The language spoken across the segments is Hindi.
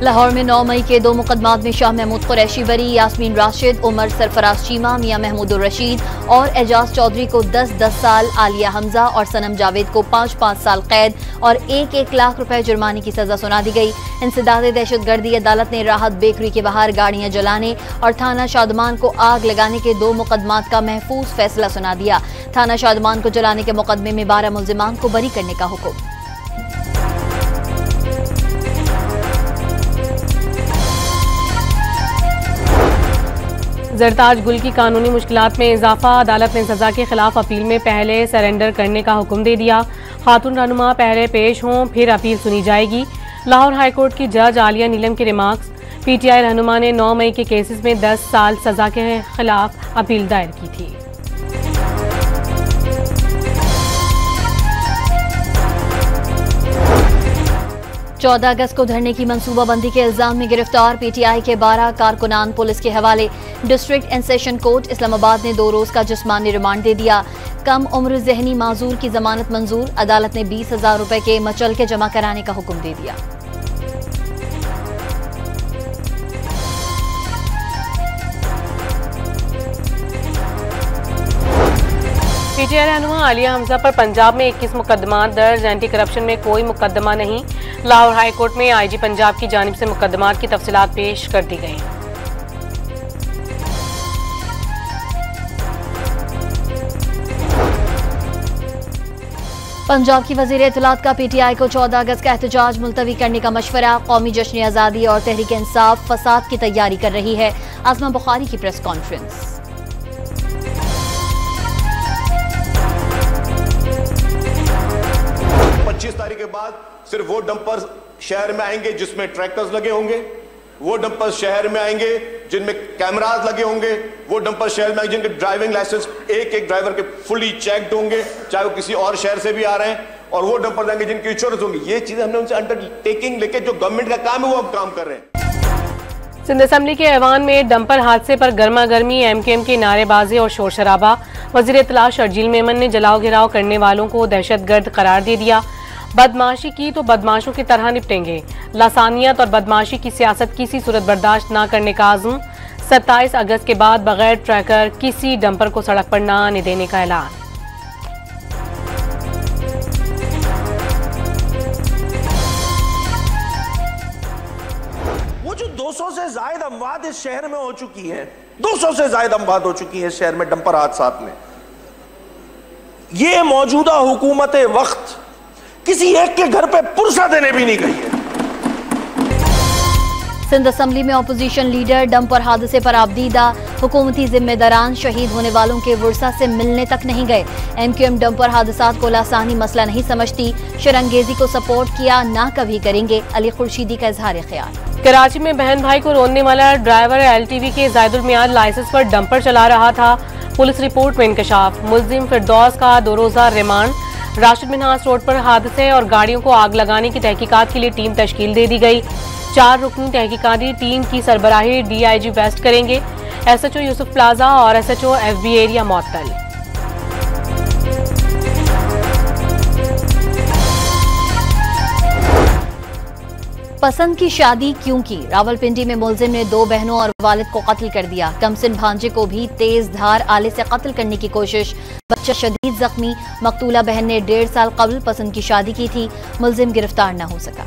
लाहौर में 9 मई के 2 मुकदमात में शाह महमूद कुरैशी बरी, यास्मीन राशिद, उमर सरफराज चीमा, मियां महमूद रशीद और एजाज चौधरी को 10-10 साल, आलिया हमजा और सनम जावेद को 5-5 साल कैद और 1-1 लाख रुपए जुर्माने की सजा सुना दी गई। इंसदाद दहशतगर्दी अदालत ने राहत बेकरी के बाहर गाड़ियां जलाने और थाना शादमान को आग लगाने के 2 मुकदमात का महफूज फैसला सुना दिया। थाना शादमान को जलाने के मुकदमे में 12 मुल्जिमान को बरी करने का हुक्म। जरताज गुल की कानूनी मुश्किलात में इजाफा, अदालत ने सजा के खिलाफ अपील में पहले सरेंडर करने का हुक्म दे दिया। खातून रहनुमा पहले पेश हों फिर अपील सुनी जाएगी। लाहौर हाईकोर्ट की जज आलिया नीलम के रिमार्क्स, पीटीआई रहनुमा ने 9 मई के केसेस में 10 साल सजा के खिलाफ अपील दायर की थी। चौदह अगस्त को धरने की मंसूबाबंदी के इल्जाम में गिरफ्तार पीटीआई के 12 कारकुनान पुलिस के हवाले। District and session court Islamabad ने 2 रोज का जिस्मानी रिमांड दे दिया। कम उम्र जहनी माजूर की जमानत मंजूर, अदालत ने 20,000 रुपए के मचल के जमा कराने का हुक्म दे दिया। पीटीआई रहनुमा आलिया हमजा पर पंजाब में 21 मुकदमात दर्ज, एंटी करप्शन में कोई मुकदमा नहीं। लाहौर हाई कोर्ट में आईजी पंजाब की जानिब से मुकदमात की तफसीलात पेश कर दी गई। पंजाब की वजीर इत्तलात का पीटीआई को 14 अगस्त का एहतजाज मुलतवी करने का मशवरा। कौमी जश्न आज़ादी और तहरीक इंसाफ फसाद की तैयारी कर रही है। आज़मा बुखारी की प्रेस कॉन्फ्रेंस। 25 तारीख के बाद सिर्फ वो डंपर्स शहर में आएंगे जिसमें ट्रैक्टर्स लगे होंगे, वो डंपर्स शहर में आएंगे जिनमें कैमरास लगे होंगे, वो डंपर्स शहर में आएंगे जिनके ड्राइविंग लाइसेंस एक ड्राइवर के फुली चेक्ड होंगे, चाहे वो किसी और शहर से भी आ रहे हैं, और वो डंपर्स आएंगे जिनकी इंश्योरेंस होंगी। ये चीजें हमने उनसे अंडरटेकिंग लेके जो गवर्नमेंट का काम है वो हम काम कर रहे हैं। सिंध असम्बली के ऐवान में डंपर हादसे पर गर्मा गर्मी, एमकेएम की नारेबाजी और शोर शराबा। वजीर इत्तलात शर्जील मेमन ने जलाओ गिराव करने वालों को दहशतगर्द करार दे दिया। बदमाशी की तो बदमाशों की तरह निपटेंगे। लासानियत और बदमाशी की सियासत किसी सूरत बर्दाश्त न करने का आज़म। 27 अगस्त के बाद बगैर ट्रैकर किसी डंपर को सड़क पर न आने देने का ऐलान। वो जो 200 से ज्यादा अमवात इस शहर में हो चुकी है, 200 से ज्यादा अमवात हो चुकी है इस शहर में डंपर हादसात में। ये मौजूदा हुकूमत वक्त किसी एक के घर पे पुरसा देने भी नहीं गई है। सिंध असम्बली में अपोजिशन लीडर डंपर हादसे पर आपदीदा। हुकूमती जिम्मेदारान शहीद होने वालों के वर्सा से मिलने तक नहीं गए। एमक्यूएम डंपर हादसात को लासानी मसला नहीं समझती, शरंगेजी को सपोर्ट किया ना कभी करेंगे। अली खुर्शीदी का इजहार ख्याल। कराची में बहन भाई को रोनने वाला ड्राइवर एलटीवी के जायदुल मियाद लाइसेंस पर डंपर चला रहा था। पुलिस रिपोर्ट में इंकशाफ। मुल्जिम फिरदौस का 2 रोजा रिमांड। राशिद मिन्हास रोड पर हादसे और गाड़ियों को आग लगाने की तहकीकात के लिए टीम तश्कील दे दी गई। 4 रुकनी तहकीकाती टीम की सरबराही डीआईजी वेस्ट करेंगे। एसएचओ यूसुफ प्लाजा और एसएचओ एफबी एरिया मुअत्तल। पसंद की शादी क्यों की? रावलपिंडी में मुलजिम ने 2 बहनों और वालिद को कत्ल कर दिया। कमसिन भांजे को भी तेज धार आले से कत्ल करने की कोशिश। बच्चा शदीद जख्मी। मकतूला बहन ने 1.5 साल कबल पसंद की शादी की थी। मुलजिम गिरफ्तार न हो सका।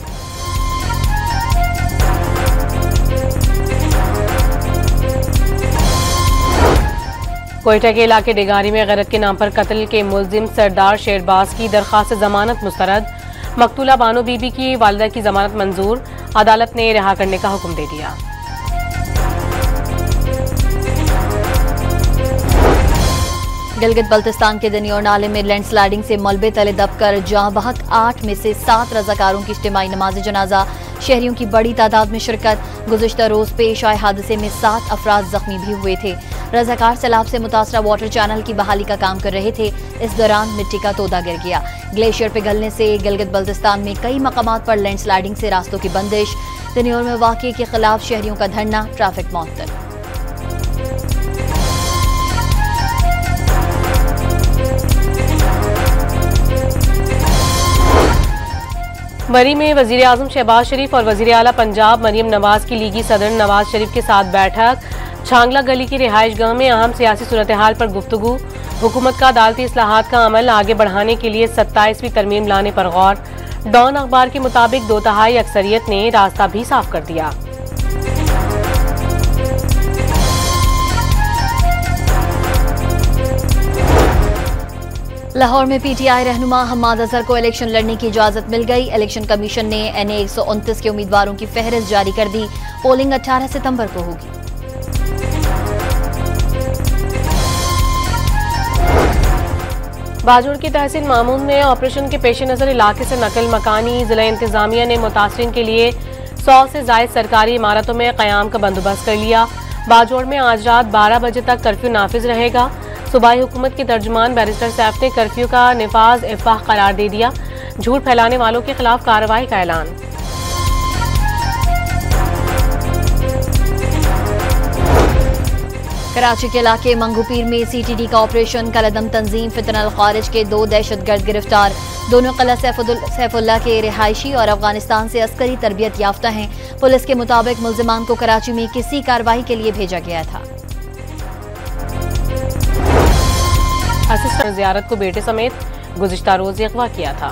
कोयटा के इलाके डिगारी में गैरत के नाम पर कत्ल के मुलजिम सरदार शेरबाज की दरखास्त जमानत मुस्तरद। मकतूला बानो बीबी की वालिदा की जमानत मंजूर। अदालत ने रिहा करने का हुक्म दे दिया। गिलगित बल्तिस्तान के दनियोर नाले में लैंडस्लाइडिंग से मलबे तले दबकर जाँ बहक 8 में से 7 रजाकारों की इज्तिमाई नमाज जनाजा। शहरियों की बड़ी तादाद में शिरकत। गुज़िश्ता रोज पेश आए हादसे में 7 अफराद जख्मी भी हुए थे। रजाकार सैलाब से मुतासरा वाटर चैनल की बहाली का काम कर रहे थे। इस दौरान मिट्टी का तोदा गिर गया। ग्लेशियर पिघलने से गिलगित बल्तिस्तान में कई मकामात पर लैंडस्लाइडिंग से रास्तों की बंदिश। दनियोर में वाक़ये के खिलाफ शहरियों का धरना, ट्रैफिक मुअत्तल। बरी में वजीर आजम शहबाज शरीफ और वजीर आला पंजाब मरियम नवाज की लीगी सदर नवाज शरीफ के साथ बैठक। छांगला गली की रिहाइश गाह में अहम सियासी सूरत हाल पर गुफ्तगू। हुकूमत का अदालती इस्लाहात का अमल आगे बढ़ाने के लिए 27वीं तरमीम लाने पर गौर। डॉन अखबार के मुताबिक 2/3 अक्सरियत ने रास्ता भी साफ कर दिया। लाहौर में पीटीआई रहनुमा हम्माद अजहर को इलेक्शन लड़ने की इजाजत मिल गई। इलेक्शन कमीशन ने NA 129 के उम्मीदवारों की फहरिस्त जारी कर दी। पोलिंग 18 सितंबर को होगी। बाजोड़ की तहसील मामून में ऑपरेशन के पेश नजर इलाके से नकल मकानी। जिला इंतजामिया ने मुतासरीन के लिए 100 से जायद सरकारी इमारतों में क़याम का बंदोबस्त कर लिया। बाजोड़ में आज रात 12 बजे तक कर्फ्यू नाफिज रहेगा। सूबाई हुकूमत के तर्जुमान बैरिस्टर सैफ ने कर्फ्यू का निफाज इफ़ाह करार दे दिया। झूठ फैलाने वालों के खिलाफ कार्रवाई का ऐलान। कराची के इलाके मंगूपीर में CTD का ऑपरेशन। कलदम तंजीम फितनल खारिज के 2 दहशतगर्द गिरफ्तार। दोनों कला सैफुल्ला के रिहायशी और अफगानिस्तान से अस्करी तरबियत याफ्ता हैं। पुलिस के मुताबिक मुल्जिमान को कराची में किसी कार्रवाई के लिए भेजा गया था। असिस्टेंट ज़ियारत को बेटे समेत गुज़िश्ता रोज अगवा किया था।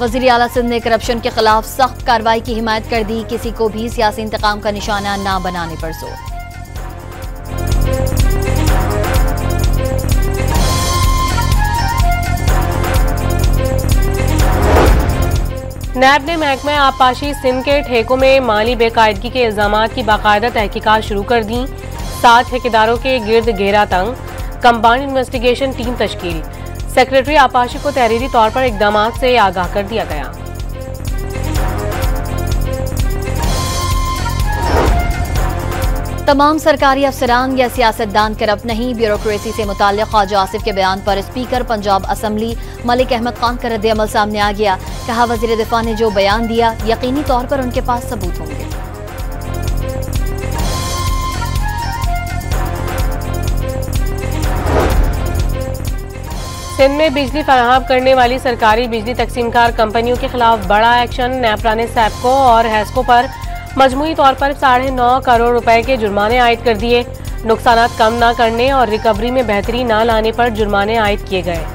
वज़ीर आला सिंध ने करप्शन के खिलाफ सख्त कार्रवाई की हिमायत कर दी। किसी को भी सियासी इंतकाम का निशाना ना बनाने पर जोर। नैब ने महकमा आबपाशी सिंध के ठेकों में माली बेकायदगी के इल्जामात की बाकायदा तहकीकात शुरू कर दी। 7 ठेकेदारों के गिर्द घेरा तंग। कंबाइंड इन्वेस्टिगेशन टीम तश्कील। सेक्रेटरी आबपाशी को तहरीरी तौर पर इकदामात से आगाह कर दिया गया। तमाम सरकारी अफसरान या सियासतदान करप्ट नहीं। ब्यूरोक्रेसी से मुताल्लिक ख्वाजा आसिफ के बयान पर स्पीकर पंजाब असम्बली मलिक अहमद खान का रद्द-ए-अमल सामने आ गया। कहा, वजीर दिफा ने जो बयान दिया यकीनी तौर पर उनके पास सबूत होंगे। सिंध में बिजली फराहम करने वाली सरकारी बिजली तकसीमकार कंपनियों के खिलाफ बड़ा एक्शन। नेपरा ने सैपको और हैस्को पर मजमूई तौर पर 9.5 करोड़ रुपए के जुर्माने आयद कर दिए। नुकसानात कम न करने और रिकवरी में बेहतरी न लाने पर जुर्माने आयद किए गए।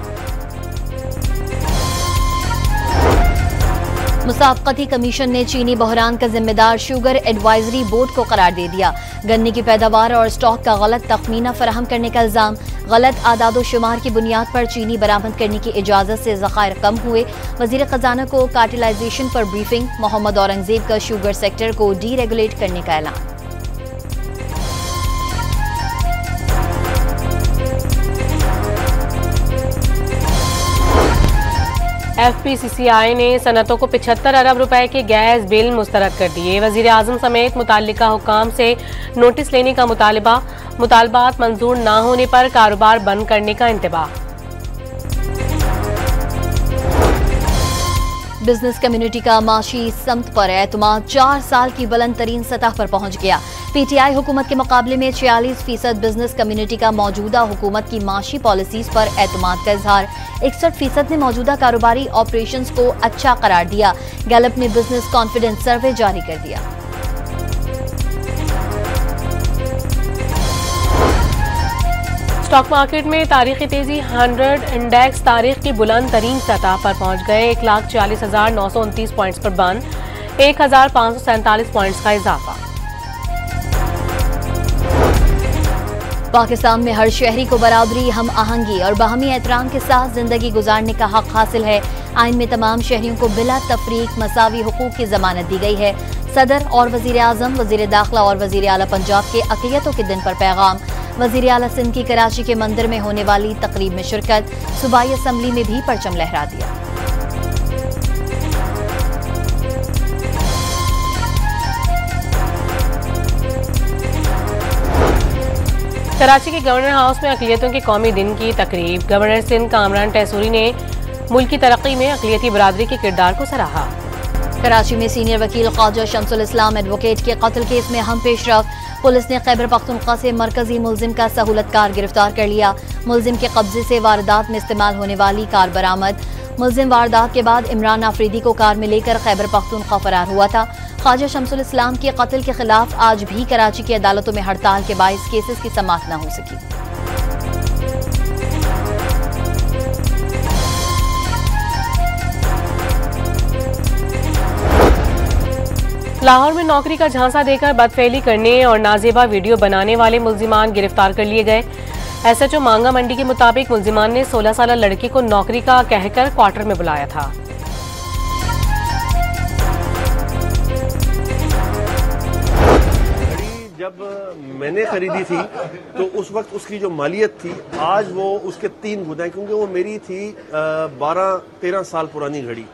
मुसाफकती कमीशन ने चीनी बहरान का जिम्मेदार शुगर एडवाइजरी बोर्ड को करार दे दिया। गन्ने की पैदावार और स्टॉक का गलत तखमीना फराहम करने का इल्जाम। गलत आदादो शुमार की बुनियाद पर चीनी बरामद करने की इजाजत से ज़खायर कम हुए। वजीर खजाना को कार्टिलाइजेशन पर ब्रीफिंग। मोहम्मद औरंगजेब का शुगर सेक्टर को डीरेगुलेट करने का ऐलान। FPCCI ने सनतों को 75 अरब रुपए के गैस बिल मुस्तरद कर दिए। वजीर आजम समेत मुताल्लिका हुक्काम से नोटिस लेने का मुतालबा। मुतालबात मंजूर न होने पर कारोबार बंद करने का इंतबाह। बिजनेस कम्युनिटी का माशी समत पर एतमाद 4 साल की बुलंद तरीन सतह पर पहुंच गया। PTI हुकूमत के मुकाबले में 46% बिजनेस कम्युनिटी का मौजूदा हुकूमत की माशी पॉलिसीज पर एतमाद का इजहार। 61% ने मौजूदा कारोबारी ऑपरेशंस को अच्छा करार दिया। गैलप ने बिजनेस कॉन्फिडेंस सर्वे जारी कर दिया। स्टॉक मार्केट में तारीखी तेजी। 100 इंडेक्स तारीख की बुलंद तरीन सतह पर पहुंच गए। 1,40,929 पॉइंट्स पर बंद। 1,547 पॉइंट्स का इजाफा। पाकिस्तान में हर शहरी को बराबरी, हम आहंगी और बाहमी एहतराम के साथ जिंदगी गुजारने का हक हासिल है। आइन में तमाम शहरियों को बिला तफरीक मसावी हुकूक की जमानत दी गई है। सदर और वजीर आजम, वजीर दाखिला और वजीर आला पंजाब के अक़लियतों के दिन पर पैगाम। वजीर आला सिंध की कराची के मंदिर में होने वाली तकरीब में शिरकत। सूबाई असम्बली में भी परचम लहरा दिया। कराची के गवर्नर हाउस में अक़लियतों के कौमी दिन की तकरीब। गवर्नर सिंध कामरान टैसूरी ने मुल्क की तरक्की में अक़लियती बरादरी के किरदार को सराहा। कराची में सीनियर वकील ख्वाजा शमसुल इस्लाम एडवोकेट के कत्ल केस में अहम पेशरफ। पुलिस ने खैबर पख्तूनख्वा से मरकजी मुलजिम का सहूलतकार गिरफ्तार कर लिया। मुलजिम के कब्जे से वारदात में इस्तेमाल होने वाली कार बरामद। मुल्जिम वारदात के बाद इमरान आफरीदी को कार में लेकर खैबर पख्तूनख्वा फरार हुआ था। ख्वाजा शमसुल इस्लाम के कत्ल के खिलाफ आज भी कराची की अदालतों में हड़ताल के बाइस केसेस की समाअत न हो सकी। लाहौर में नौकरी का झांसा देकर बदफेली करने और नाजेबा वीडियो बनाने वाले मुल्जिमान गिरफ्तार कर लिए गए। एसएचओ मांगा मंडी के मुताबिक मुल्जिमान ने 16 साल लड़की को नौकरी का कहकर क्वार्टर में बुलाया था। जब मैंने खरीदी थी तो उस वक्त उसकी जो मालियत थी आज वो उसके 3 गुना है, क्योंकि वो मेरी थी 12-13 साल पुरानी घड़ी,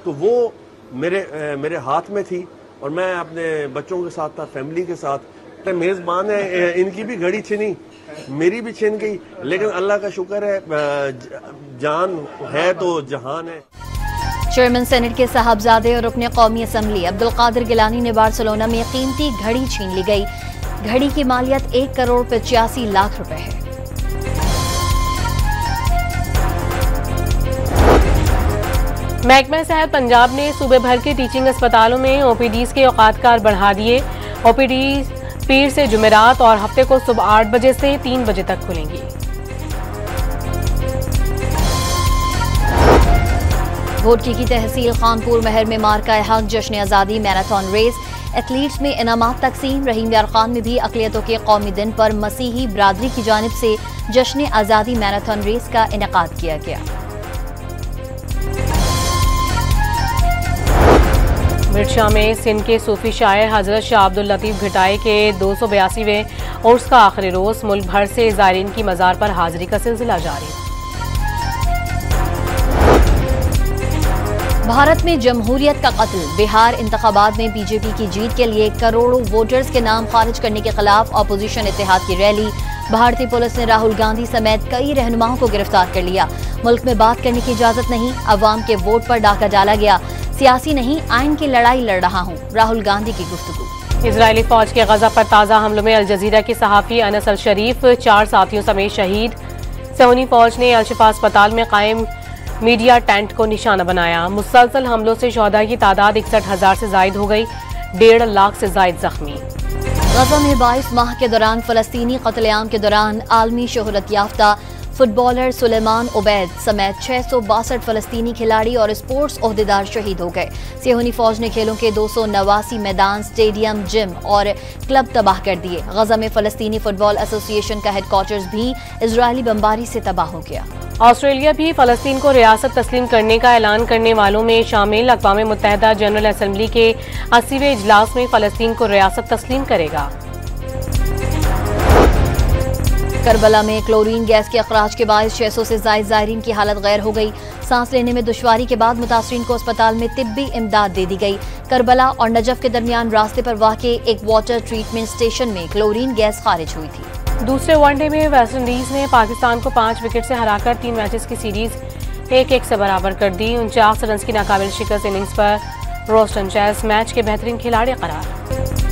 तो वो मेरे हाथ में थी और मैं अपने बच्चों के साथ था, फैमिली के साथ। मेजबान है, इनकी भी घड़ी छिनी, मेरी भी छिन गई, लेकिन अल्लाह का शुक्र है जान है तो जहान है। चेयरमैन सेनेट के साहबजादे और रुकने कौमी असम्बली अब्दुल कादिर गिलानी ने बार्सिलोना में कीमती घड़ी छीन ली गई। घड़ी की मालियत 1 करोड़ 85 लाख रुपए है। महकमा सेहत पंजाब ने सूबे भर के टीचिंग अस्पतालों में ओपीडीज के औकात बढ़ा दिए। ओपीडी पीर से जुमेरात और हफ्ते को सुबह 8 बजे से 3 बजे तक खुलेंगी। घोटकी की तहसील खानपुर महर में मार्का हक जश्न आज़ादी मैराथन रेस, एथलीट्स में इनामात तकसीम। रहीम यार खान में भी अक़लियतों के कौमी दिन पर मसीही बरादरी की जानिब से जश्न आज़ादी मैराथन रेस का इनेकाद किया गया। मिर्चा में सिंध के सूफी शायर हजरत शाह अब्दुल लतीफ घटाई के 282वें उर्स का आखिरी रोज। मुल्क भर से ज़ायरीन की मज़ार पर हाजिरी का सिलसिला जारी। भारत में जमहूरियत का कत्ल। बिहार इंतखाबात में बीजेपी की जीत के लिए करोड़ों वोटर्स के नाम खारिज करने के खिलाफ अपोजिशन इत्तेहाद की रैली। भारतीय पुलिस ने राहुल गांधी समेत कई रहनुमाओं को गिरफ्तार कर लिया। मुल्क में बात करने की इजाजत नहीं, अवाम के वोट पर डाका डाला गया। सियासी नहीं, आइन की लड़ाई लड़ रहा हूँ, राहुल गांधी की गुफ्तगू। इजरायली फौज के गजा पर ताज़ा हमलों में अल जजीरा के सहाफ़ी अनस अल शरीफ 4 साथियों समेत शहीद। सऊदी फौज ने अल शिफा अस्पताल में कायम मीडिया टेंट को निशाना बनाया। मुसलसल हमलों से शोहदा की तादाद 61,000 से जायद हो गई, 1.5 लाख से जायद जख्मी। गजा में 22 माह के दौरान फलस्तीनी कत्लेआम के दौरान आलमी शोहरत याफ्ता फुटबॉलर सुलेमान उबैद समेत 662 फलस्तीनी खिलाड़ी और स्पोर्ट्स ओहदेदार शहीद हो गए। सियोनी फौज ने खेलों के 289 मैदान, स्टेडियम, जिम और क्लब तबाह कर दिए। गजा में फलस्तीनी फुटबॉल एसोसिएशन का हेडक्वार्टर्स भी इजरायली बमबारी से तबाह हो गया। ऑस्ट्रेलिया भी फलस्तीन को रियासत तस्लीम करने का ऐलान करने वालों में शामिल। अक़वाम मुत्तहिदा जनरल असम्बली के 80वें इजलास में फलस्तीन को रियासत तस्लीम करेगा। करबला में क्लोरीन गैस के अखराज के बायस 600 से जायद ज़ायरीन की हालत गैर हो गई। सांस लेने में दुश्वारी के बाद मुतासरीन को अस्पताल में तिब्बी इमदाद दे दी गई। करबला और नजफ के दरमियान रास्ते पर वाक़े एक वाटर ट्रीटमेंट स्टेशन में क्लोरीन गैस खारिज हुई थी। दूसरे वनडे में वेस्टइंडीज ने पाकिस्तान को 5 विकेट से हराकर 3 मैचेस की सीरीज 1-1 से बराबर कर दी। 49 रन की नाकाबिल शिकस्त इनिंग्स पर रोस्टन चेस मैच के बेहतरीन खिलाड़ी करार।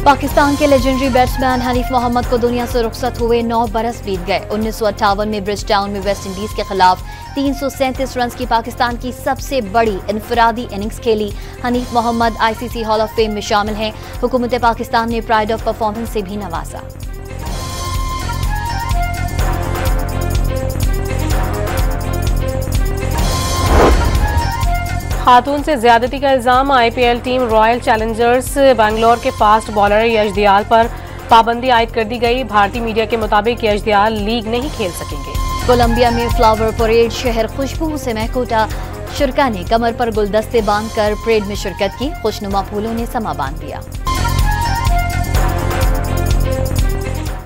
पाकिस्तान के लेजेंडरी बैट्समैन हनीफ मोहम्मद को दुनिया से रुखसत हुए 9 बरस बीत गए। 1958 में ब्रिजटाउन में वेस्टइंडीज के खिलाफ 337 रन की पाकिस्तान की सबसे बड़ी इनफरादी इनिंग्स खेली। Hanif Mohammad ICC hall of fame में शामिल हैं। हुकूमत पाकिस्तान ने प्राइड ऑफ परफॉर्मेंस से भी नवाजा। खातून से ज्यादती का इल्जाम। IPL team royal Challengers Bangalore के फास्ट बॉलर यश दयाल पर पाबंदी आयद कर दी गई। भारतीय मीडिया के मुताबिक यश दयाल लीग नहीं खेल सकेंगे। कोलंबिया में फ्लावर परेड शहर खुशबू से महकूटा। शुरका ने कमर पर गुलदस्ते बांधकर परेड में शिरकत की। खुशनुमा फूलों ने समा बांध दिया।